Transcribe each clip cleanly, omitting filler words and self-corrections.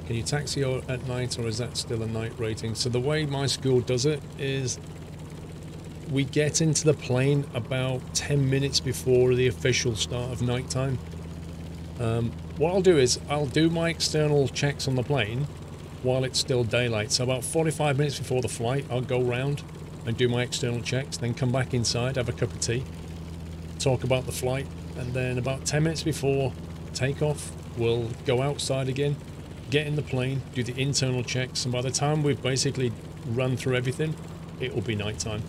Can you taxi at night, or is that still a night rating? So the way my school does it is we get into the plane about 10 minutes before the official start of nighttime. What I'll do is I'll do my external checks on the plane while it's still daylight. So about 45 minutes before the flight, I'll go round and do my external checks, then come back inside, have a cup of tea, talk about the flight, and then about 10 minutes before takeoff, we'll go outside again, get in the plane, do the internal checks, and by the time we've basically run through everything, it will be nighttime.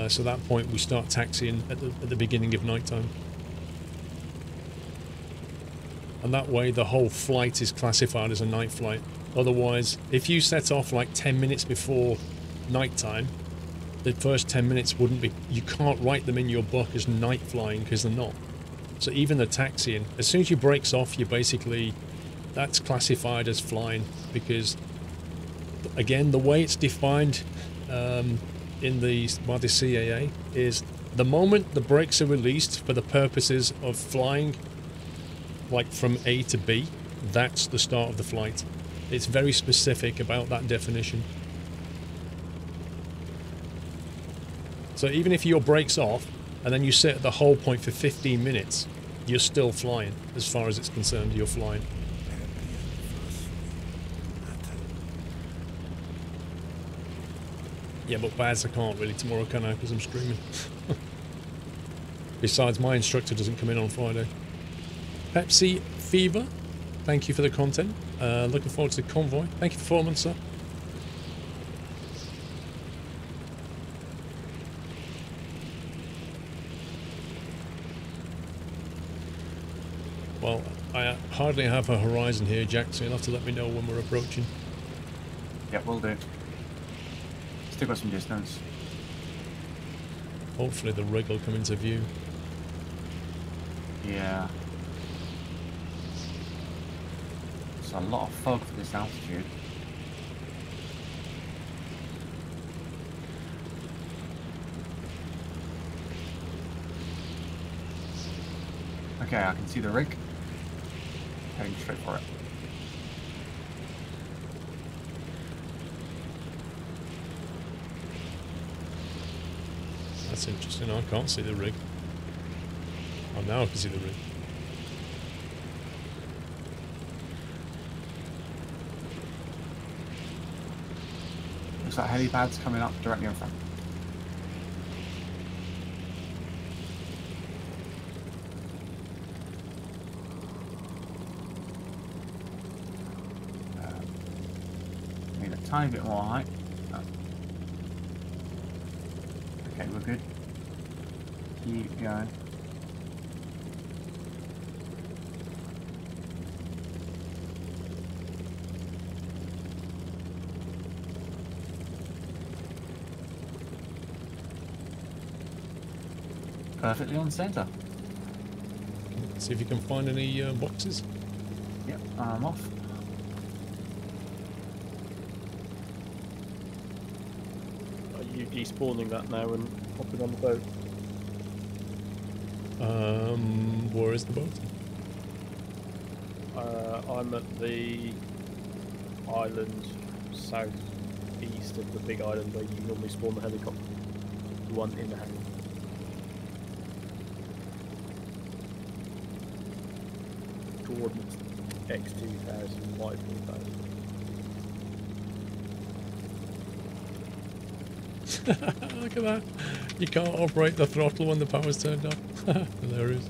So at that point, we start taxiing at the beginning of nighttime. And that way, the whole flight is classified as a night flight. Otherwise, if you set off like 10 minutes before nighttime, the first 10 minutes wouldn't be... You can't write them in your book as night flying because they're not. So even the taxiing, as soon as you breaks off, you basically... That's classified as flying because, again, the way it's defined by the CAA is the moment the brakes are released for the purposes of flying, like from A to B, that's the start of the flight. It's very specific about that definition. So even if your brakes off and then you sit at the hold point for 15 minutes, you're still flying. As far as it's concerned, you're flying. Yeah, but Baz, I can't really tomorrow, can I? Because I'm streaming. Besides, my instructor doesn't come in on Friday. Pepsi Fever, thank you for the content. Looking forward to the convoy. Thank you for following, sir. Well, I hardly have a horizon here, Jack, so you'll have to let me know when we're approaching. Yeah, we'll do. Still got some distance. Hopefully the rig will come into view. Yeah. It's a lot of fog for this altitude. Okay, I can see the rig. Heading straight for it. That's interesting. I can't see the rig. Oh, now I can see the rig. Looks like helipad's coming up directly in front. Need a tiny bit more height. Okay, we're good. Keep going. Perfectly on center. See if you can find any boxes. Yep, I'm off. Are you despawning that now and hopping on the boat? Where is the boat? I'm at the island southeast of the big island where you normally spawn the helicopter. The one in the hangar. Coordinates X2000, Y4000. Look at that. You can't operate the throttle when the power's turned off. Hilarious.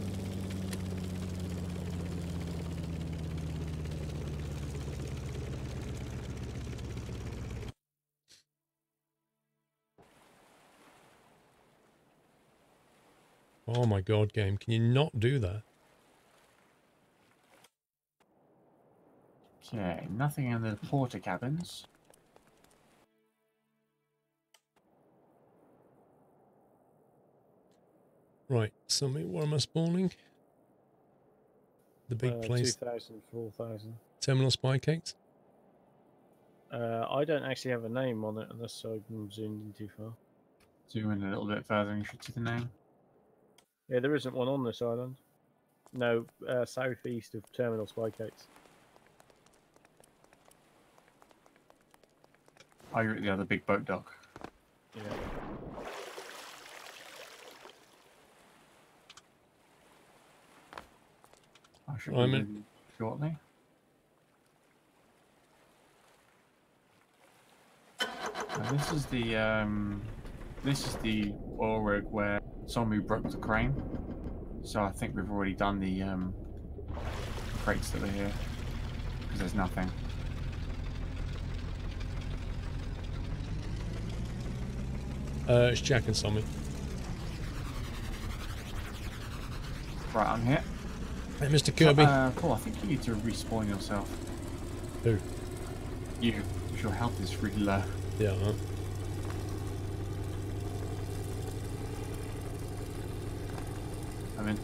Oh my god, game. Can you not do that? Okay, nothing in the porter cabins. Right, so where am I spawning? The big place. 2000, 4000. Terminal spy cakes? I don't actually have a name on it unless I'm zoomed in too far. Zoom in a little bit further and you should see the name. Yeah, there isn't one on this island. No, southeast of Terminal Spy Cakes. Oh, you're at the other big boat dock. Yeah. I should I'm be in. with you shortly. Now, this is the oil rig where somebody broke the crane. So I think we've already done the crates that are here because there's nothing. It's Jack and Sommy. Right, I'm here. Hey, Mr. Kirby. Paul, I think you need to respawn yourself. Who? You, because your health is really low. Yeah. I'm in.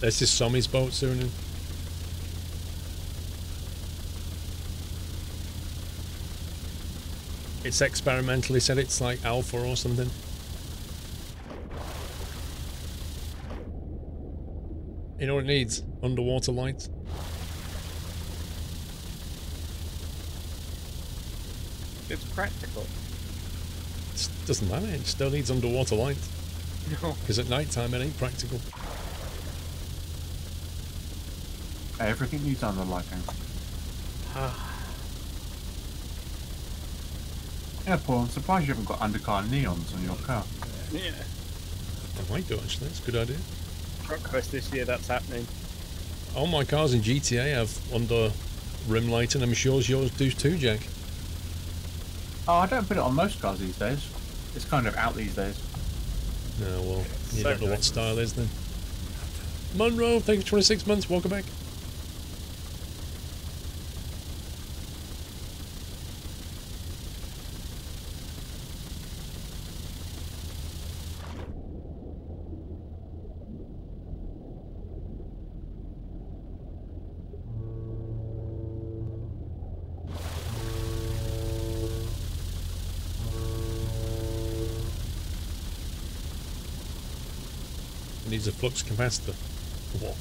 This is Sommy's boat soon. It's experimentally said it's like alpha or something. You know what it needs? Underwater lights. It's practical. It doesn't matter, it still needs underwater lights. No. Because at night time it ain't practical. Everything needs under lighting. Yeah, Paul, I'm surprised you haven't got undercar neons on your car. Yeah. I might do actually, that's a good idea. Truck Quest this year, that's happening. All my cars in GTA have under rim lighting. I'm sure yours do too, Jack. Oh, I don't put it on most cars these days. It's kind of out these days. No, well, you So don't know what nice. style is then. Monroe, thank you for 26 months, welcome back. It needs a flux capacitor. What?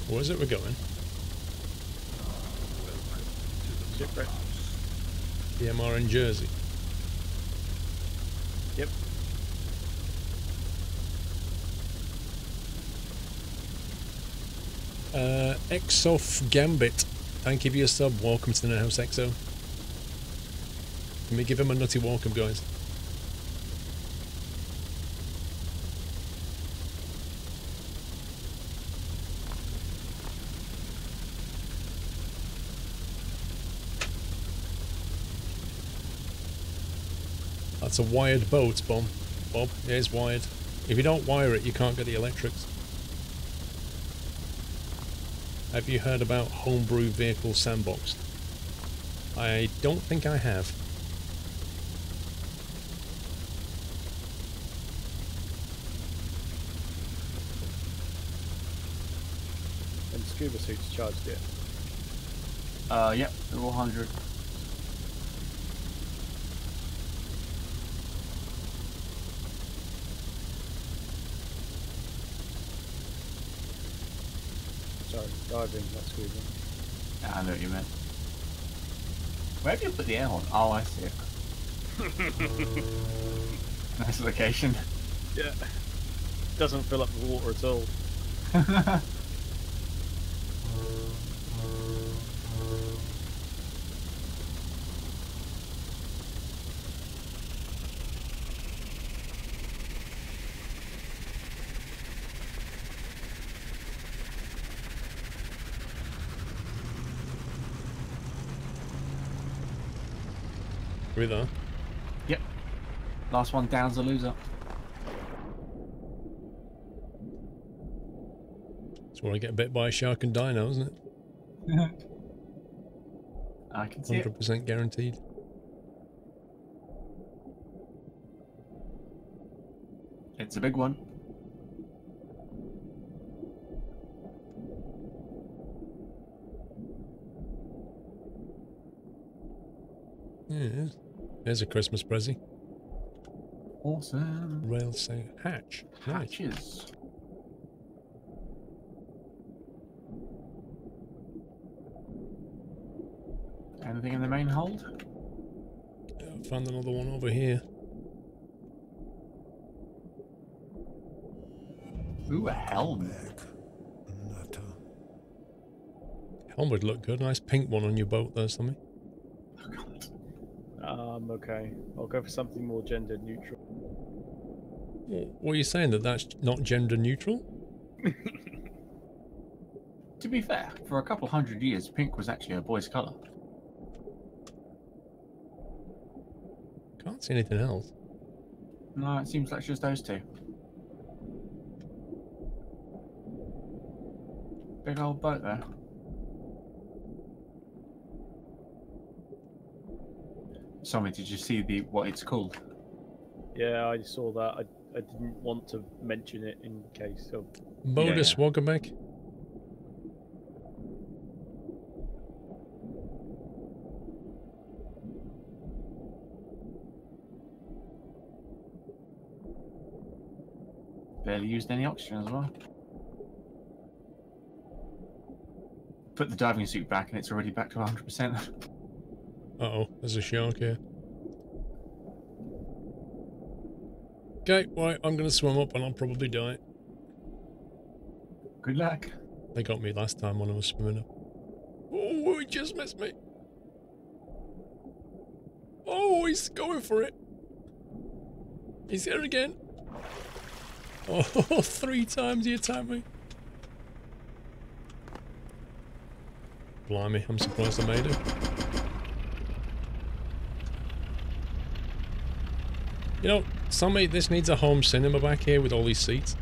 Where is it we're going? Shipwreck. DMR in Jersey. Yep. Exof Gambit, thank you for your sub. Welcome to the Net House Exo. Let me give him a nutty welcome, guys. That's a wired boat, Bob. Bob, it is wired. If you don't wire it, you can't get the electrics. Have you heard about homebrew vehicle sandboxed? I don't think I have. And scuba suits charged yet? Yep, they're all 100. Sorry, diving, not scuba. I know what you meant. Where have you put the air horn? Oh, I see it. Nice location. Yeah. Doesn't fill up with water at all. Are we there? Yep. Last one down's the loser. That's where I get bit by a shark and die now, isn't it? I can see it. 100% guaranteed. It's a big one. Yeah, it is. There's a Christmas present. Awesome. Rail say hatch. Nice. Hatches. Anything in the main hold? I found another one over here. Ooh, a helm. Helm would look good. Nice pink one on your boat there, something. Oh, God. Okay. I'll go for something more gender neutral. What are you saying, that that's not gender neutral? To be fair, for a couple 100 years, pink was actually a boy's colour. Can't see anything else. No, it seems like just those two. Big old boat there. Sorry, did you see what it's called? Yeah, I saw that. I didn't want to mention it in case of... Modus Wagamek. Barely used any oxygen as well. Put the diving suit back and it's already back to 100%. Uh-oh, there's a shark here. Okay, right, I'm going to swim up and I'll probably die. Good luck. They got me last time when I was swimming up. Oh, he just missed me. Oh, he's going for it. He's here again. Oh, 3 times he attacked me. Blimey, I'm surprised I made it. You know, Sammy, this needs a home cinema back here with all these seats.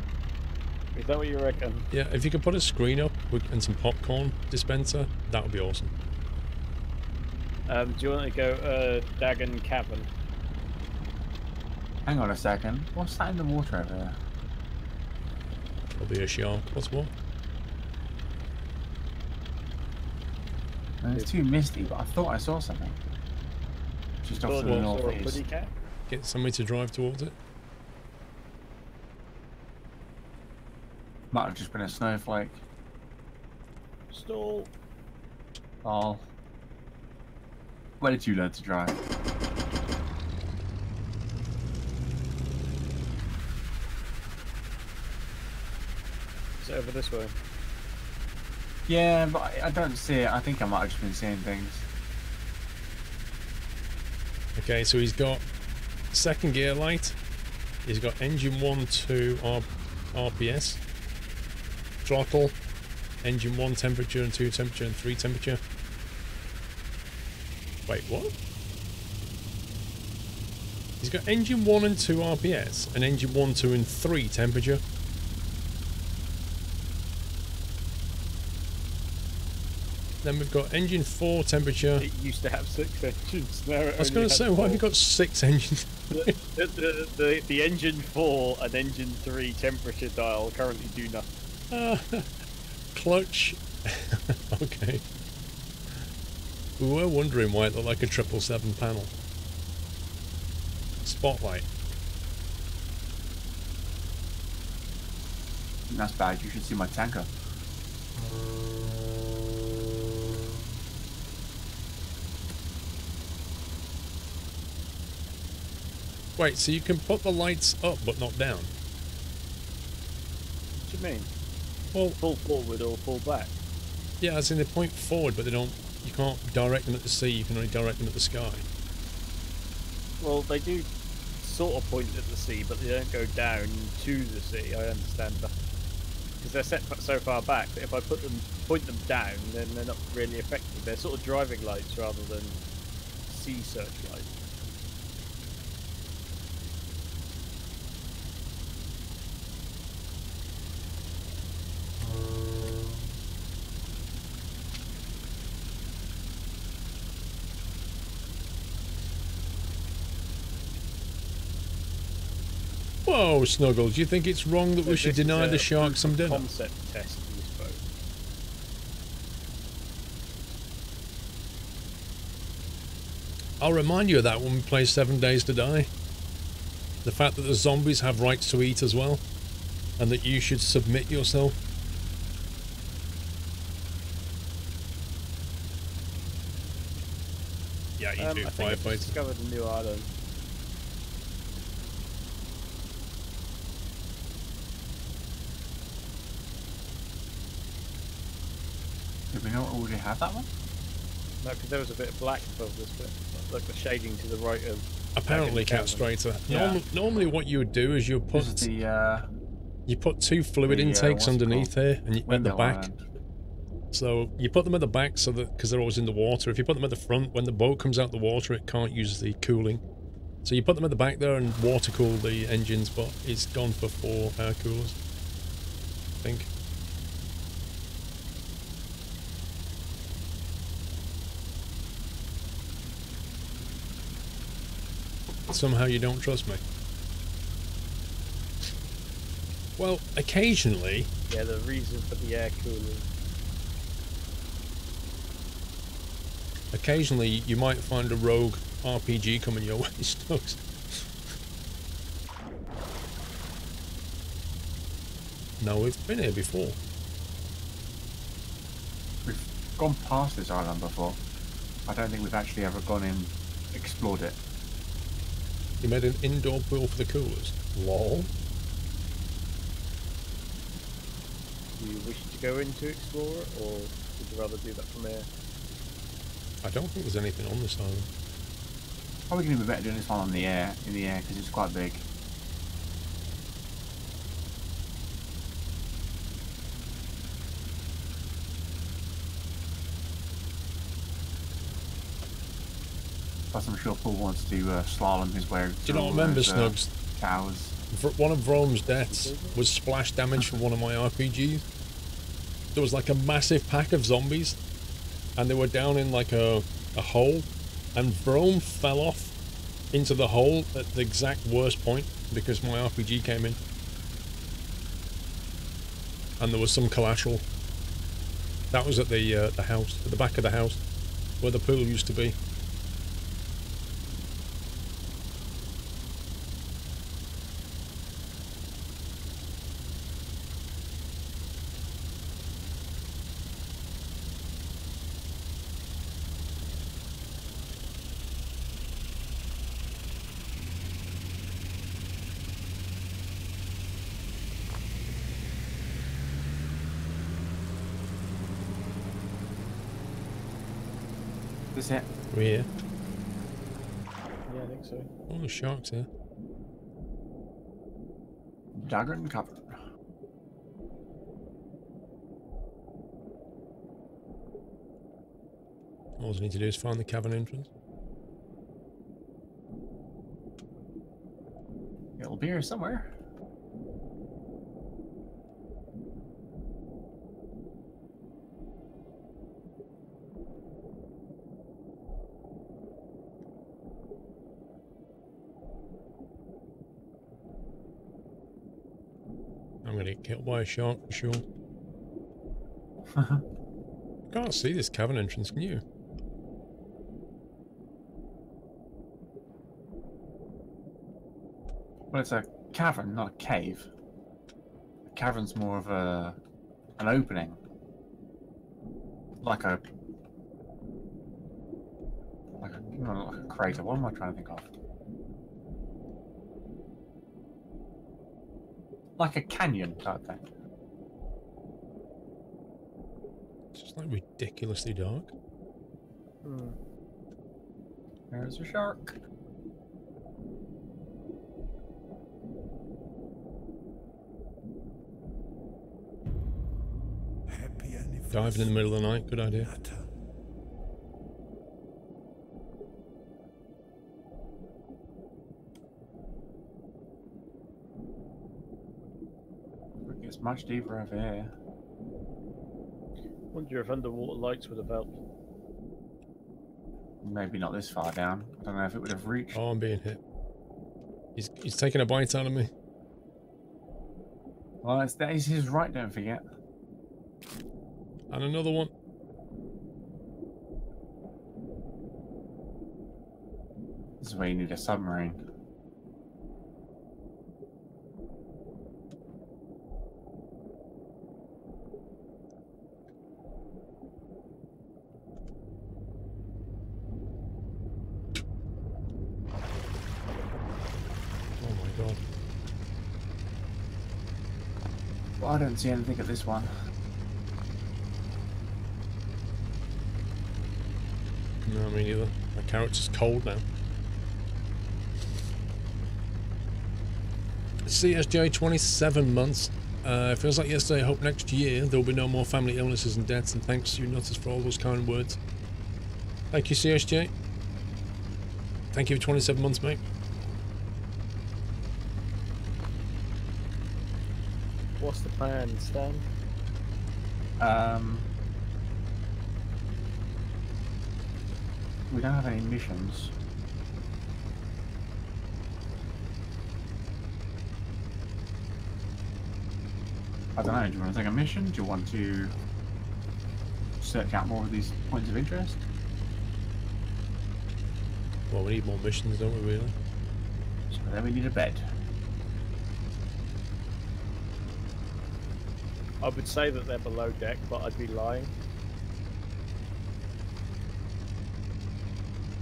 Is that what you reckon? Yeah, if you could put a screen up and some popcorn dispenser, that would be awesome. Do you want to go Dagon Cavern? Hang on a second. What's that in the water over there? Probably a shark. What's what? It's too misty, but I thought I saw something. Just off to the northeast. Get somebody to drive towards it. Might have just been a snowflake. Stall. Oh. Where did you learn to drive? It's over this way. Yeah, but I don't see it. I think I might have just been seeing things. Okay, so he's got second gear light. He's got engine 1, 2 RPS. Throttle. Engine 1 temperature and 2 temperature and 3 temperature. Wait, what? He's got engine 1 and 2 RPS and engine 1, 2 and 3 temperature. Then we've got engine 4 temperature. It used to have 6 engines. Now I was going to say, why have you got 6 engines? the engine 4 and engine 3 temperature dial currently do nothing. Clutch. Okay. We were wondering why it looked like a 777 panel. Spotlight. That's bad. You should see my tanker. Wait, so you can put the lights up but not down? What do you mean? Well, Pull forward or pull back? yeah, as in they point forward, but they don't. You can't direct them at the sea. You can only direct them at the sky. Well, they do sort of point at the sea, but they don't go down to the sea. I understand that because they're set so far back that if I point them down, then they're not really effective. They're sort of driving lights rather than sea searchlights. Whoa, Snuggles, do you think it's wrong that So we should this is deny a the shark proof some of dinner? concept test for this boat. I'll remind you of that when we play 7 Days to Die. The fact that the zombies have rights to eat as well, and that you should submit yourself. Yeah, you do, I think I've firefighter. just discovered a new island. Did we not already have that one? No, because there was a bit of black above this bit. Like the shading to the right of... Apparently, Cavern. Catstrator. Yeah. Normally what you would do is you This is put the you put 2 fluid the, intakes what's it underneath called? here and at the windmill back. island. So you put them at the back so that because they're always in the water. If you put them at the front, when the boat comes out the water, it can't use the cooling. So you put them at the back there and water cool the engines, but it's gone for 4 air coolers, I think. Somehow you don't trust me. Well, occasionally. Yeah, the reason for the air cooling. Occasionally, you might find a rogue RPG coming your way, Snugs. No, we've been here before. We've gone past this island before. I don't think we've actually ever gone in, explored it. You made an indoor pool for the coolers. Lol. Do you wish to go in to explore it, or would you rather do that from here? I don't think there's anything on this island. Probably going to be better doing this one in the air, because it's quite big. Plus, I'm sure Paul wants to slalom his way. Do you not remember, Snugs? Towers. One of Vrome's deaths was splash damage from one of my RPGs. There was like a massive pack of zombies, and they were down in like a hole, and Vrome fell off into the hole at the exact worst point because my RPG came in. And there was some collateral. That was at the house, at the back of the house, where the pool used to be. Is it? We're here. Yeah, I think so. Oh, the shark's here. Dagger and cover. All I need to do is find the cavern entrance. It'll be here somewhere. I'm gonna get killed by a shark for sure. Can't see this cavern entrance, can you? Well, it's a cavern, not a cave. A cavern's more of an opening, like a like a crater. What am I trying to think of? Like a canyon type thing. It's just like ridiculously dark. There's a shark. Diving in the middle of the night, good idea. It's much deeper over here. Wonder if underwater lights would have helped. Maybe not this far down. I don't know if it would have reached. Oh, I'm being hit. He's taking a bite out of me. Well, that is his right, don't forget. And another one. This is where you need a submarine. Oh my god. Well, I don't see anything at this one. No, me neither. My character's cold now. CSJ, 27 months. It feels like yesterday. I hope next year there will be no more family illnesses and deaths, and thanks to you nutters for all those kind words. Thank you, CSJ. Thank you for 27 months, mate. What's the plan, Stan? We don't have any missions. I don't know, do you want to take a mission? Do you want to search out more of these points of interest? Well, we need more missions, don't we, really? So then we need a bed. I would say that they're below deck, but I'd be lying.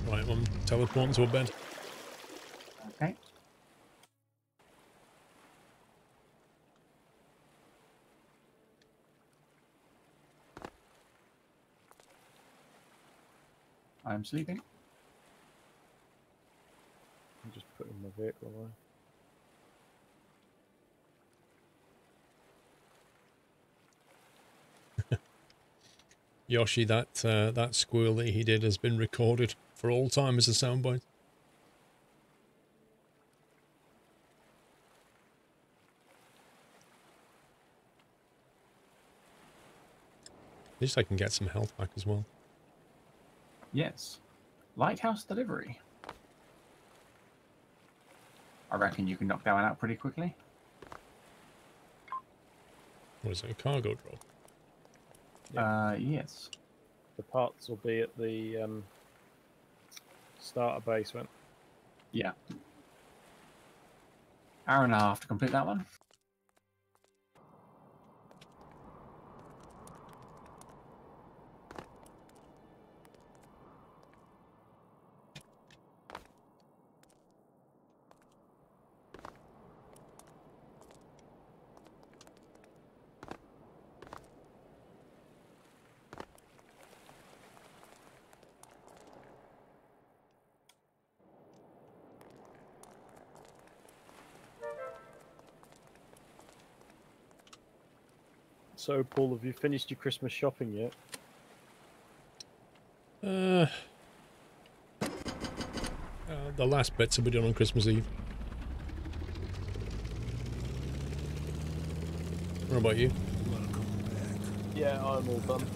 Right, I'm teleporting to a bed. Okay. I'm sleeping. I'm just putting my vehicle away. Yoshi, that squeal that he did has been recorded for all time as a soundbite. At least I can get some health back as well. Yes. Lighthouse delivery. I reckon you can knock that one out pretty quickly. What is it, a cargo drop? Yes. The parts will be at the starter basement. Yeah. Hour and a half to complete that one. So, Paul, have you finished your Christmas shopping yet? The last bits will be done on Christmas Eve. What about you? Yeah, I'm all done.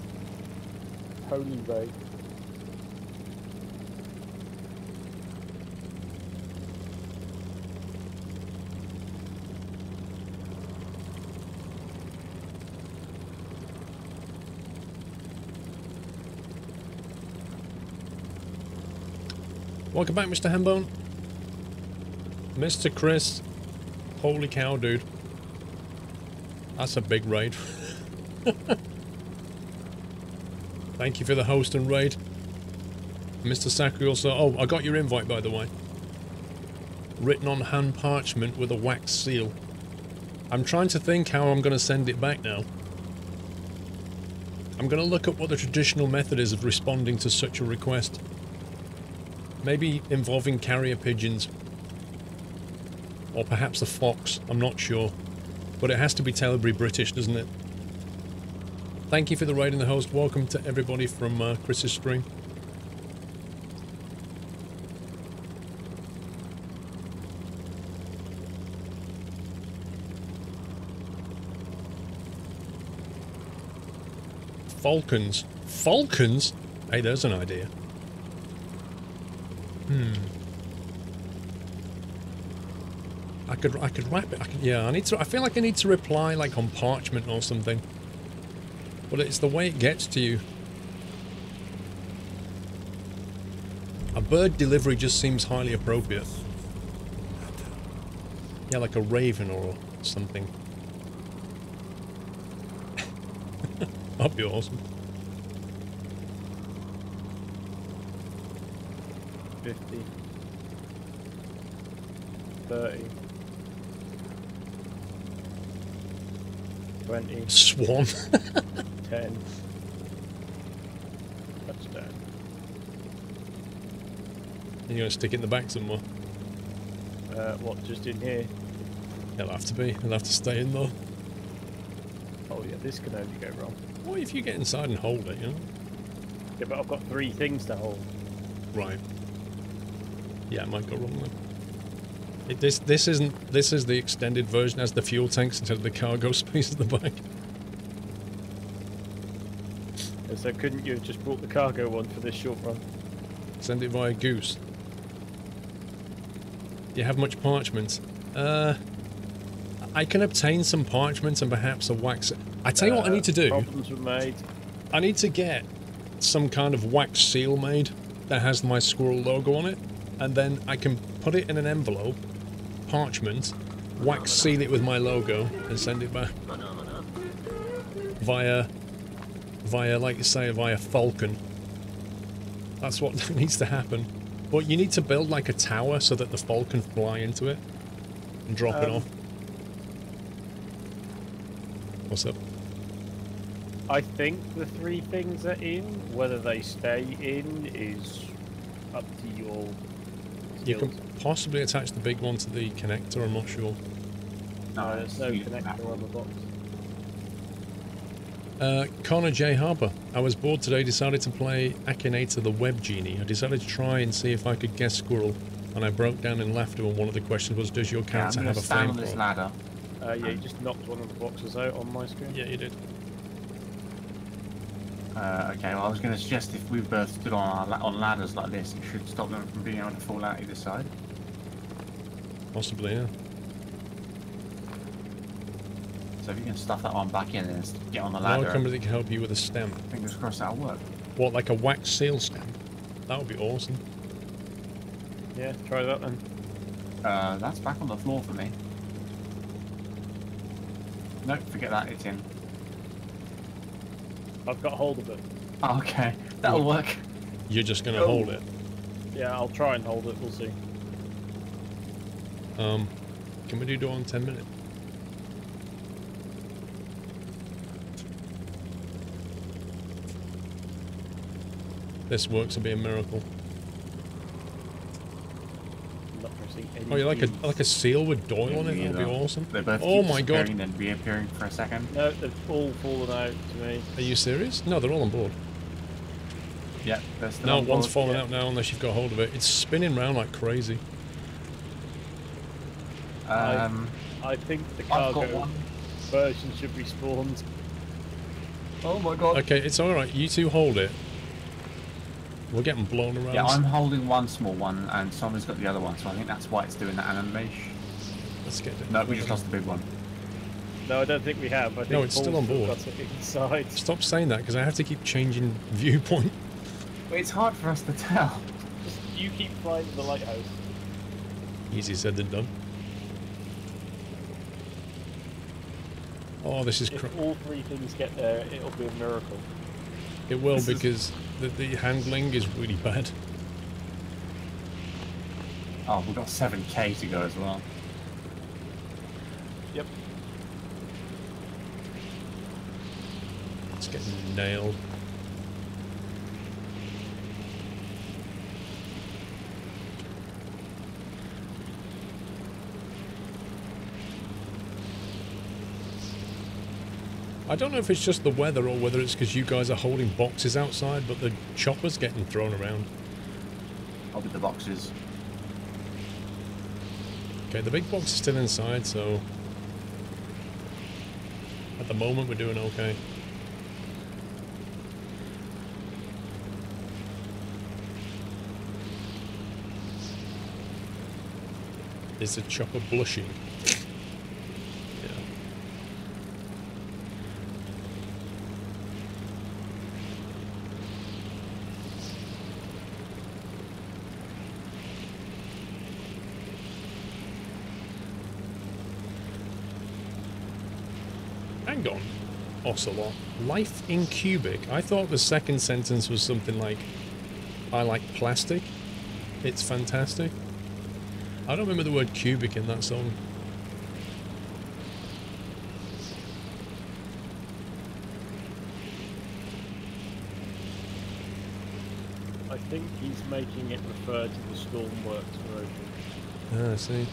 Holy Ray. Welcome back, Mr. Hambone. Mr. Chris. Holy cow, dude. That's a big raid. Thank you for the host and raid. Mr. Sakri also... Oh, I got your invite, by the way. Written on hand parchment with a wax seal. I'm trying to think how I'm going to send it back now. I'm going to look up what the traditional method is of responding to such a request. Maybe involving carrier pigeons. Or perhaps a fox, I'm not sure. But it has to be Telebury British, doesn't it? Thank you for the raid and the host. Welcome to everybody from Chris's stream. Falcons. Falcons? Hey, there's an idea. I could wrap it. Yeah, I need to. I feel like I need to reply like on parchment or something. But it's the way it gets to you. A bird delivery just seems highly appropriate. Yeah, like a raven or something. That'd be awesome. 50. 30. 20. Swan. 10. Touchdown. You're gonna stick it in the back somewhere. What, just in here? It'll have to be. It'll have to stay in though. Oh yeah, this can only go wrong. What if you get inside and hold it, you know? Yeah, but I've got 3 things to hold. Right. Yeah, it might go wrong then. This is the extended version, as the fuel tanks instead of the cargo space at the back. So couldn't you have just brought the cargo one for this short run? Send it via Goose. Do you have much parchment? I can obtain some parchment and perhaps a wax. I tell you what I need to do. Problems were made. I need to get some kind of wax seal made that has my squirrel logo on it, and then I can put it in an envelope, parchment, wax seal it with my logo, and send it back via like you say, via Falcon. That's what needs to happen. But you need to build like a tower so that the Falcon fly into it and drop it off. What's up? I think the 3 things are in. Whether they stay in is up to your skills. You can possibly attach the big one to the connector, I'm not sure. No, there's no connector on the box. Connor J. Harper. I was bored today, decided to play Akinator the Web Genie. I decided to try and see if I could guess Squirrel, and I broke down in laughter when one of the questions was, does your character have a stand on this flamethrower? ladder. Yeah, you just knocked one of the boxes out on my screen. Yeah, you did. Okay, well I was going to suggest if we both stood on ladders like this, it should stop them from being able to fall out either side. Possibly, yeah. So if you can stuff that one back in and get on the Now ladder, somebody can help you with a stamp. fingers crossed that'll work. What, like a wax seal stamp? That would be awesome. Yeah, try that then. That's back on the floor for me. Nope, forget that, it's in. I've got hold of it. Oh, okay, that'll work. You're just going to hold it. Yeah, I'll try and hold it, we'll see. Can we do it on 10 minutes? This works will be a miracle. I'm not pressing any Oh, you like keys. a seal with Doyle on it? That'd be awesome. They both Oh keep my god. disappearing and reappearing for a second. No, they've all fallen out to me. Are you serious? No, they're all on board. Yeah, they're still No, on one's board. falling Yeah. out now unless you've got hold of it. It's spinning round like crazy. I think the I've got cargo one. version should be spawned. Oh my god. Okay, it's alright. You two hold it. We're getting blown around. Yeah, I'm holding one small one and someone's got the other one, so I think that's why it's doing that animation. Let's get it. No, we just lost the big one. No, I don't think we have. I think No, it's still Paul's on board. got it inside. Stop saying that because I have to keep changing viewpoint. It's hard for us to tell. Just, you keep flying to the lighthouse. Easier said than done. Oh, this is If all 3 things get there, it'll be a miracle. It will This is- because the handling is really bad. Oh, we've got 7k to go as well. Yep. It's getting nailed. I don't know if it's just the weather or whether it's because you guys are holding boxes outside, but the chopper's getting thrown around. I'll be the boxes. Okay, the big box is still inside, so at the moment we're doing okay. Is the chopper blushing? Yeah. Hang on, Ocelot. Life in cubic. I thought the second sentence was something like, I like plastic. It's fantastic. I don't remember the word cubic in that song. I think he's making it refer to the Stormworks version. Ah, see.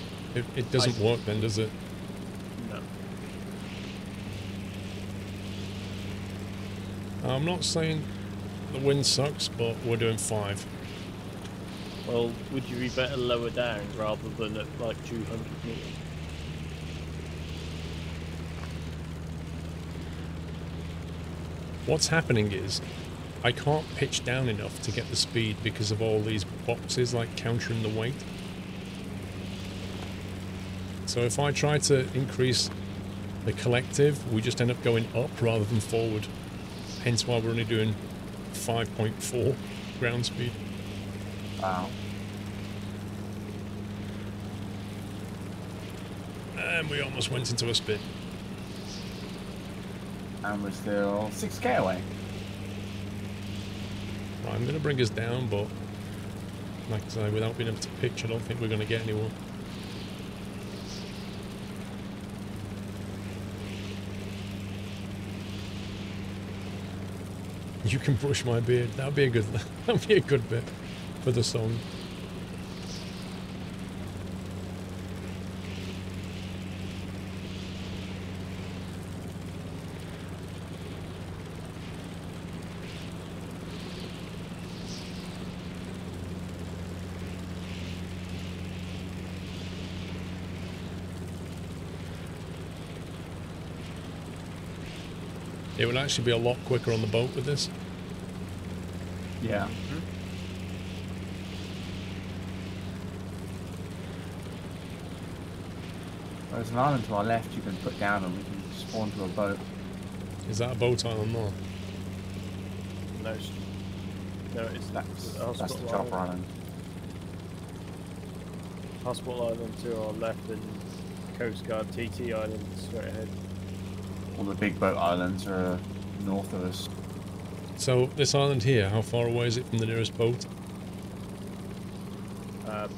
It doesn't work then, does it? No. I'm not saying the wind sucks, but we're doing 5. Well, would you be better lower down rather than at like 200 meters? What's happening is I can't pitch down enough to get the speed because of all these boxes like countering the weight. So if I try to increase the collective, we just end up going up rather than forward. Hence why we're only doing 5.4 ground speed. Wow. And we almost went into a spin. And we're still 6k away. Right, I'm going to bring us down, but like I say, without being able to pitch, I don't think we're going to get anywhere. You can brush my beard. That'd be a good. That'd be a good bit for the song. It would actually be a lot quicker on the boat with this. Yeah. There's an island to our left you can put down and we can spawn to a boat. Is that a boat island more? No, no, it's That's the hospital the chopper island. Hospital Island to our left and Coast Guard TT Island straight ahead. All the big boat islands are north of us. So this island here, how far away is it from the nearest boat?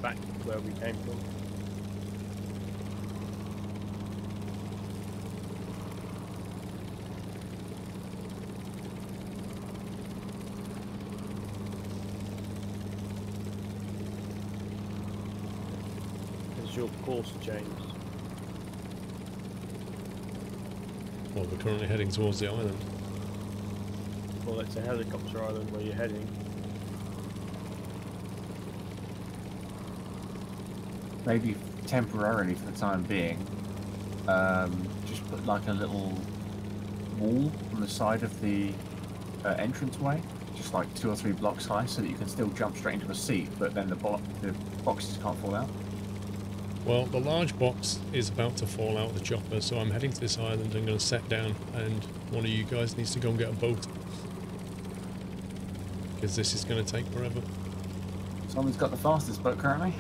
Back where we came from. Has your course changed? Well, we're currently heading towards the island. Well, it's a helicopter island where you're heading. Maybe temporarily for the time being, just put like a little wall on the side of the entranceway, just like 2 or 3 blocks high, so that you can still jump straight into a seat, but then the boxes can't fall out. Well, the large box is about to fall out of the chopper, so I'm heading to this island and going to set down, and one of you guys needs to go and get a boat. Because this is going to take forever. Someone's got the fastest boat currently.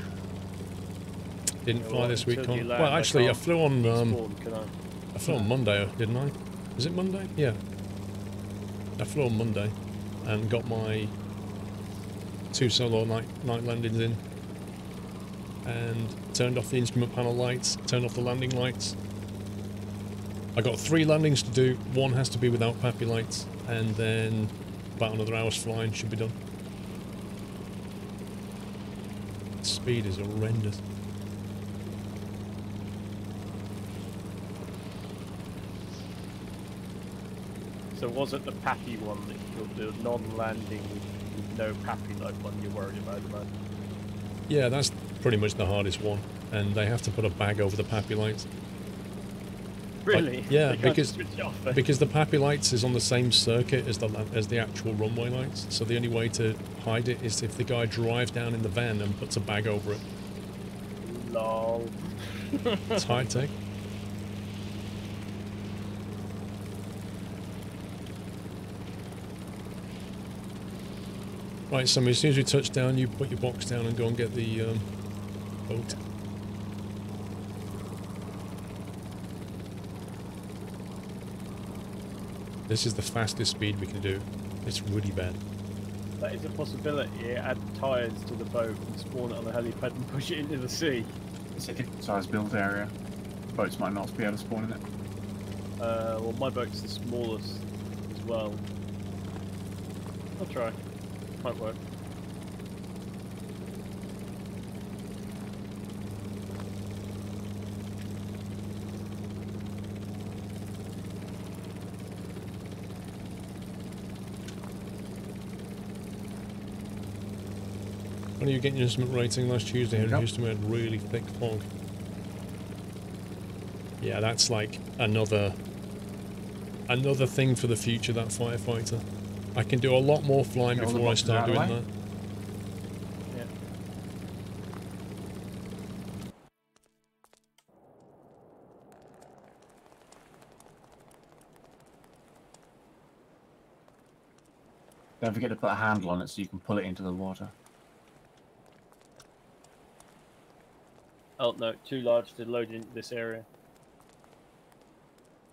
Didn't Yeah, fly well, this week, until you Con. land, Well, actually, I can't flew on. Spawn, can I flew on Monday, didn't I? Was it Monday? Yeah. I flew on Monday and got my 2 solo night landings in, and turned off the instrument panel lights, turned off the landing lights. I got 3 landings to do. 1 has to be without PAPI lights, and then about another hour's flying should be done. Speed is horrendous. So was it the Pappy one, the non-landing with no Pappy light one you're worried about, man? Yeah, that's pretty much the hardest one, and they have to put a bag over the PAPI lights. Really? Yeah, They can't because- switch off, eh? Because the PAPI lights is on the same circuit as the actual runway lights, so the only way to hide it is if the guy drives down in the van and puts a bag over it. Lol. It's high tech. Right, so as soon as we touch down, you put your box down and go and get the boat. This is the fastest speed we can do. It's really bad. That is a possibility. Add tyres to the boat and spawn it on the helipad and push it into the sea. It's a different size build area. Boats might not be able to spawn in it. Well, my boat's the smallest as well. I'll try. Might work. When are you getting your instrument rating? Last Tuesday here in Houston we had really thick fog. Yeah, that's like another thing for the future, that firefighter. I can do a lot more flying before I start doing that. Yeah. Don't forget to put a handle on it so you can pull it into the water. Oh no, too large to load into this area.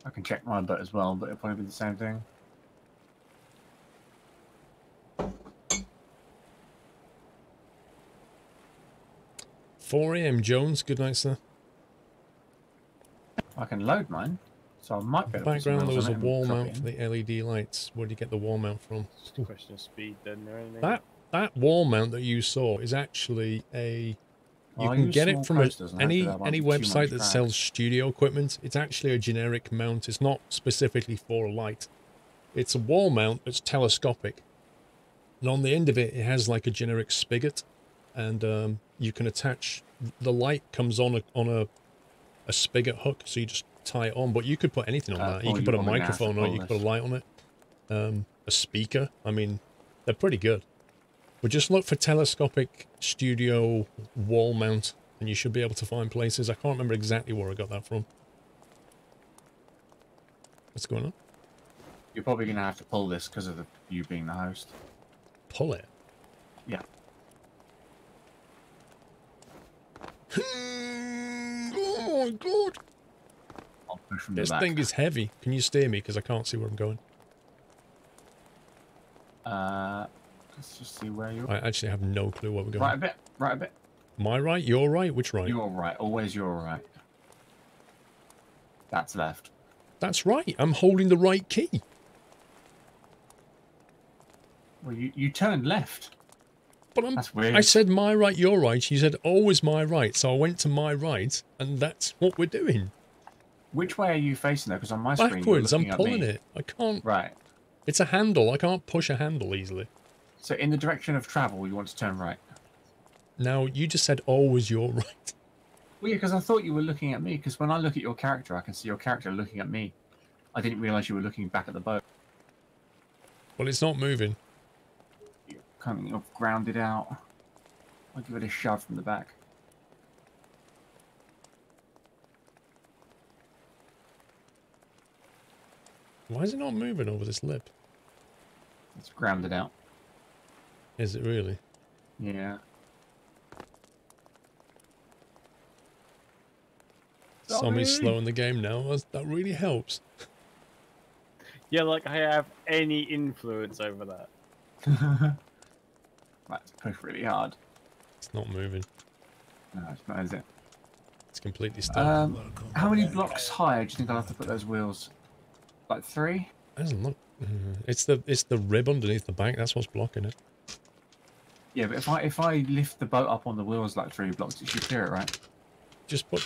I can check my boat as well, but it'll probably be the same thing. $4 AM Jones, good night, sir. I can load mine, so I might be able to put some Background, there wheels was a on it and wall drop mount it for in. the LED lights. Where do you get the wall mount from? Just a question of speed then, or anything. That wall mount that you saw is actually a... You I can use get small it from posters and any hopefully that won't be too website much that drag. sells studio equipment. It's actually a generic mount. It's not specifically for a light. It's a wall mount that's telescopic. And on the end of it, it has like a generic spigot. And you can attach... The light comes on a spigot hook, so you just tie it on. But you could put anything on that. You could put a microphone on it. You could put a light on it. A speaker. I mean, they're pretty good. But just look for telescopic studio wall mount, and you should be able to find places. I can't remember exactly where I got that from. What's going on? You're probably going to have to pull this because of you being the host. Pull it? Yeah. Oh my god! I'll push from This the back. thing is heavy. Can you steer me? Because I can't see where I'm going. Let's just see where you're... I actually have no clue where we're going. Right a bit, right a bit. My right? Your right? Which right? You're right, always you're right. That's left. That's right. I'm holding the right key. Well, you turned left. But That's weird. I said my right, your right. You said always my right. So I went to my right, and that's what we're doing. Which way are you facing though? Because on my screen, Backwards. you're I'm looking at pulling me. it. I can't. Right. It's a handle. I can't push a handle easily. So in the direction of travel, you want to turn right. Now, you just said always your right. Well, yeah, because I thought you were looking at me. Because when I look at your character, I can see your character looking at me. I didn't realise you were looking back at the boat. Well, it's not moving. You're kind of grounded out. I'll give it a shove from the back. Why is it not moving over this lip? It's grounded out. Is it really? Yeah. Somebody's slowing the game now. That really helps. Yeah, like I have any influence over that. Right, push really hard. It's not moving. No, it's not, is it? It's completely stuck. How many blocks higher do you think I'll have to put those wheels? Like 3? It doesn't look. It's the rib underneath the back. That's what's blocking it. Yeah, but if I lift the boat up on the wheels like 3 blocks, it should clear it, right? Just put.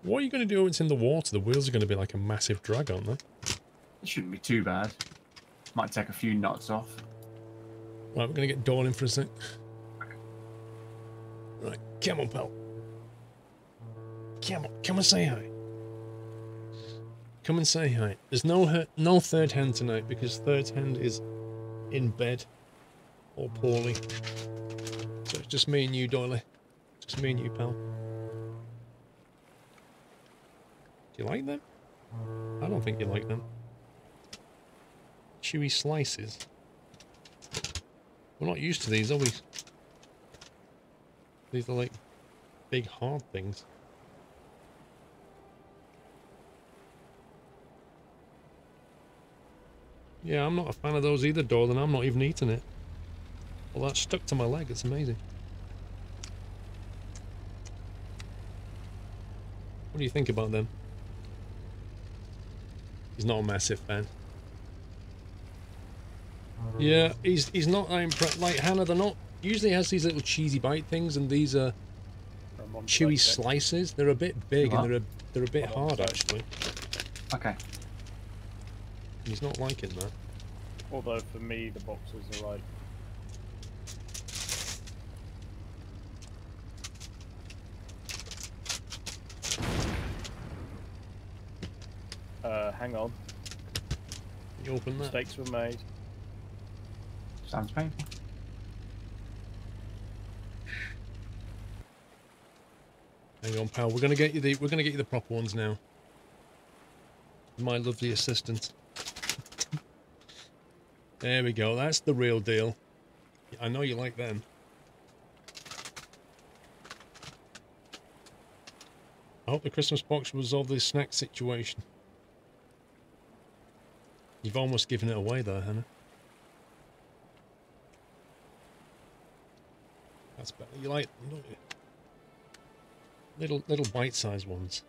What are you going to do when it's in the water? The wheels are going to be like a massive drag, aren't they? It shouldn't be too bad. Might take a few knots off. Right, we're going to get Dawn in for a sec. Right, come on, pal. Come and say hi. Come and say hi. There's no third hand tonight because third hand is in bed or poorly. So it's just me and you, Doily. Just me and you, pal. Do you like them? I don't think you like them. Chewy slices. We're not used to these, are we? These are like big hard things. Yeah, I'm not a fan of those either, Dorlan. I'm not even eating it. Well, that's stuck to my leg. It's amazing. What do you think about them? He's not a massive fan. Yeah, he's not impressed. Like Hannah, they're not. Usually has these little cheesy bite things, and these are chewy slices. They're a bit big and they're a bit hard actually. Okay. He's not liking that. Although for me the boxes are like hang on. Can you open that? Mistakes were made. Sounds painful. Hang on, pal. We're gonna get you the proper ones now. My lovely assistant. There we go. That's the real deal. I know you like them. I hope the Christmas box will resolve this snack situation. You've almost given it away though, Hannah. That's better. You like them, don't you? Little bite-sized ones.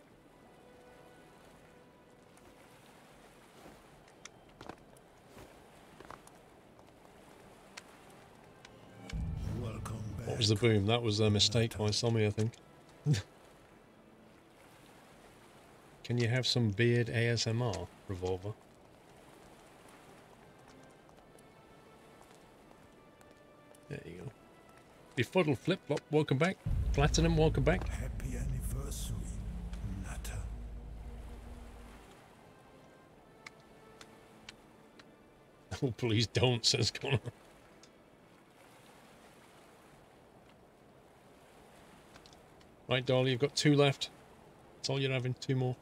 What was the boom? That was a mistake by Sommy, I think. Can you have some beard ASMR, Revolver? There you go. Befuddled Flip-Flop, welcome back. Platinum, welcome back. Happy anniversary, Nutter. Oh, please don't, says Connor. Right, Dolly, you've got 2 left. That's all you're having, 2 more.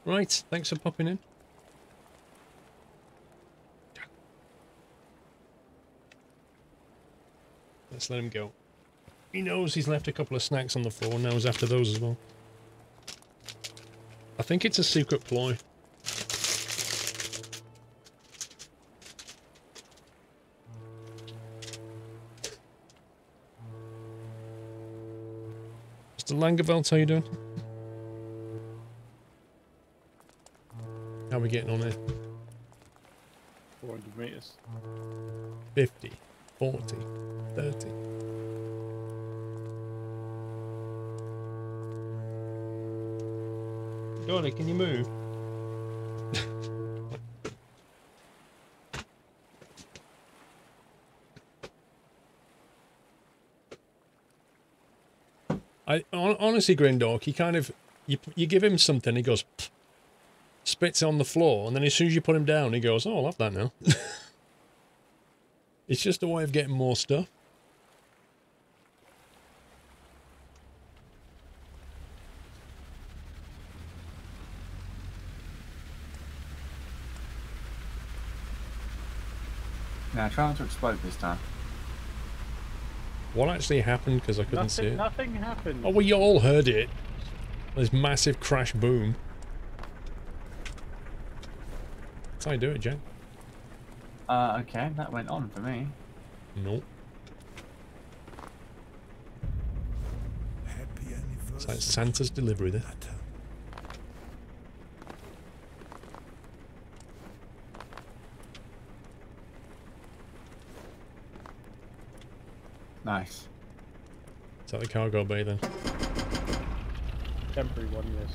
Right, thanks for popping in. Let's let him go. He knows he's left a couple of snacks on the floor, now he's after those as well. I think it's a secret ploy. Mr. Langeveld, how you doing? How are we getting on here? 400 meters. 50, 40, 30. Dolly, can you move? Honestly, Grindork, he kind of, you give him something, he goes, pfft, spits it on the floor, and then as soon as you put him down, he goes, oh, I'll have that now. It's just a way of getting more stuff. Now try not to explode this time. What actually happened? Because I couldn't see it. Nothing happened. Oh, well, you all heard it. This massive crash boom. That's how you do it, Jack. Okay, that went on for me. Nope. Happy anniversary. It's like Santa's delivery there. Nutter. Nice. Is that the cargo bay then? Temporary one, yes.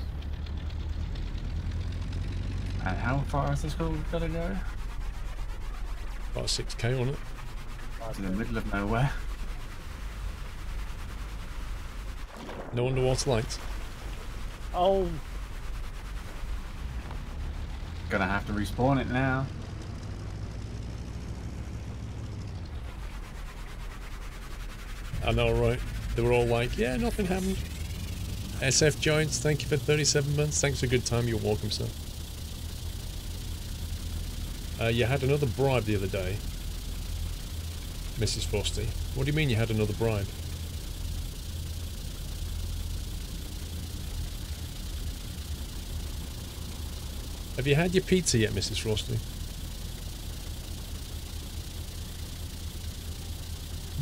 And how far is this going to go? About 6k on it. To the middle of nowhere. No underwater lights. Oh, Gonna have to respawn it now. I know, right? They were all like, yeah, nothing happened. SF Giants, thank you for 37 months. Thanks for a good time. You're welcome, sir. You had another bribe the other day, Mrs. Frosty. What do you mean you had another bribe? Have you had your pizza yet, Mrs. Frosty?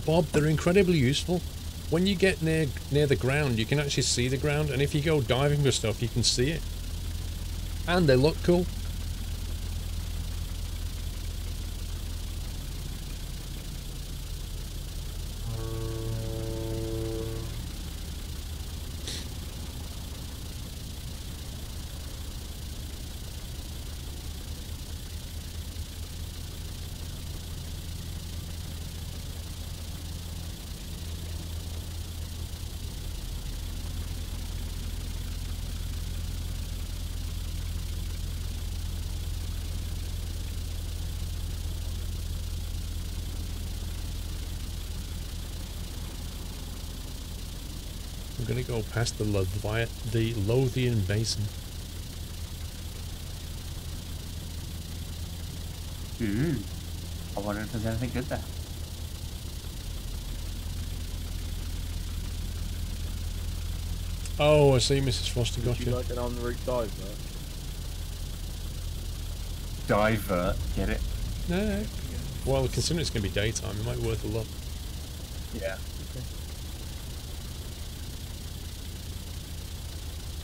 Bob, they're incredibly useful. When you get near the ground, you can actually see the ground, and if you go diving for stuff, you can see it. And they look cool. I'm gonna go past the Lothian Basin. I wonder if there's anything good there. Oh, I see, Mrs. Frosty, Would gotcha. you like an en route dive there? Divert, get it? No. Well, considering it's gonna be daytime, it might be worth a look. Yeah.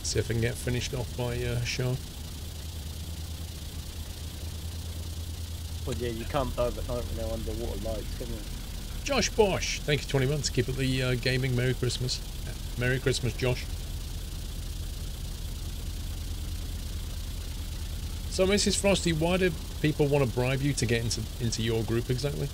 See if I can get finished off by show. Well, yeah, you can't dive at night when they're underwater lights, can you? Josh Bosch, thank you 20 months. Keep up the gaming. Merry Christmas. Merry Christmas, Josh. So, Mrs. Frosty, why do people want to bribe you to get into your group exactly?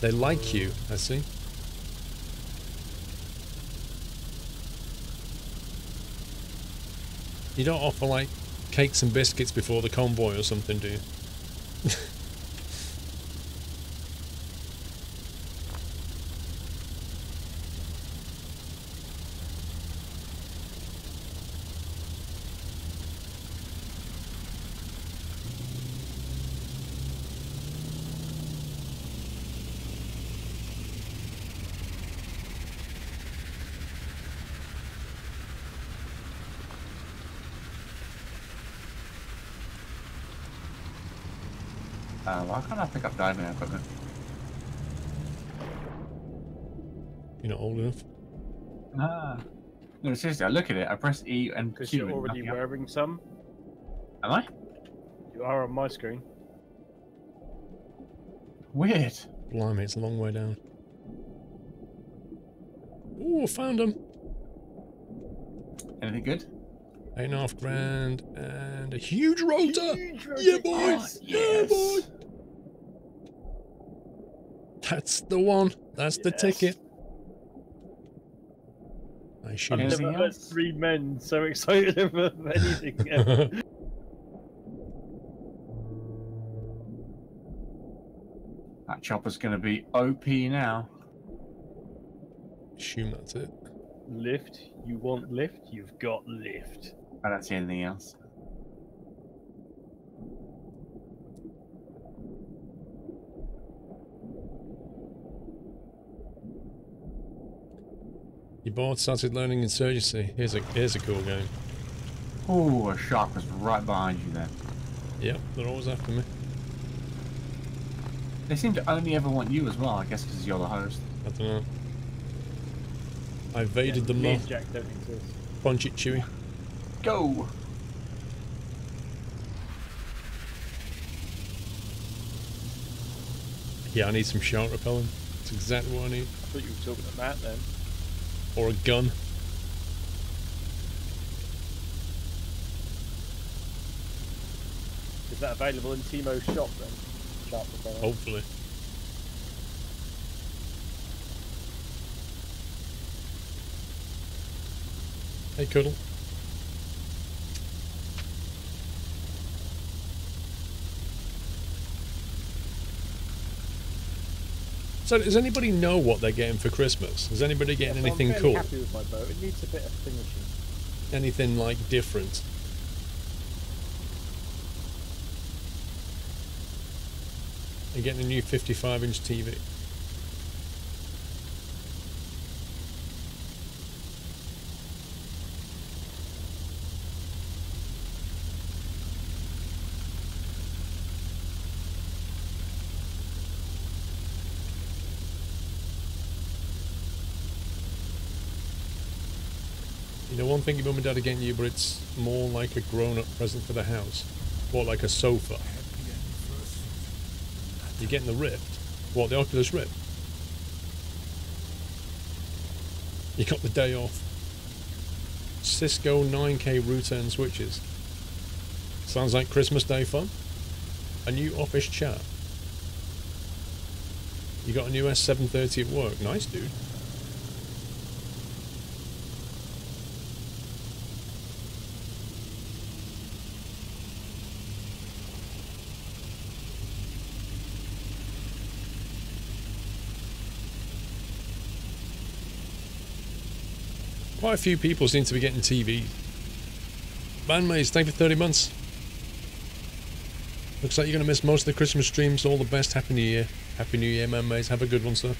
They like you, I see. You don't offer, like, cakes and biscuits before the convoy or something, do you? Why can't I pick up diving equipment? You're not old enough. No, seriously, I look at it, I press E and Because Q you're and already nothing else. wearing some. Am I? You are on my screen. Weird. Blimey, it's a long way down. Ooh, I found them. Anything good? 8.5 grand and a huge rotor. Yeah, boy. Oh, Yeah, boy. yes. That's the one. That's the Yes. ticket. I should I've have. Anything never heard else? 3 men so excited about anything ever. That chopper's going to be OP now. Assume that's it. Lift? You want lift? You've got lift. I don't see anything else. Your board started learning insurgency. Here's a cool game. Ooh, a shark was right behind you then. Yep, they're always after me. They seem to only ever want you as well, I guess because you're the host. I don't know. I evaded them all. Lead jack don't exist. Punch it, Chewy. Go! Yeah, I need some shark repellent. That's exactly what I need. I thought you were talking about that then. Or a gun. Is that available in Timo's shop then? Sharp repellent. Hopefully. Hey, Cuddle. So does anybody know what they're getting for Christmas? Is anybody getting Yes, anything I'm fairly cool? happy with my boat. It needs a bit of finishing. Anything like different? You're getting a new 55-inch TV. You know, one thing your mum and dad are getting you, but it's more like a grown-up present for the house. Or like a sofa. Happy anniversary. You're getting the Rift. What, the Oculus Rift? You got the day off. Cisco 9K router and switches. Sounds like Christmas Day fun. A new office chat. You got a new S730 at work. Nice, dude. Quite a few people seem to be getting TV. Bandmates, thank you for 30 months. Looks like you're going to miss most of the Christmas streams. All the best. Happy New Year. Happy New Year, man, mates. Have a good one, sir.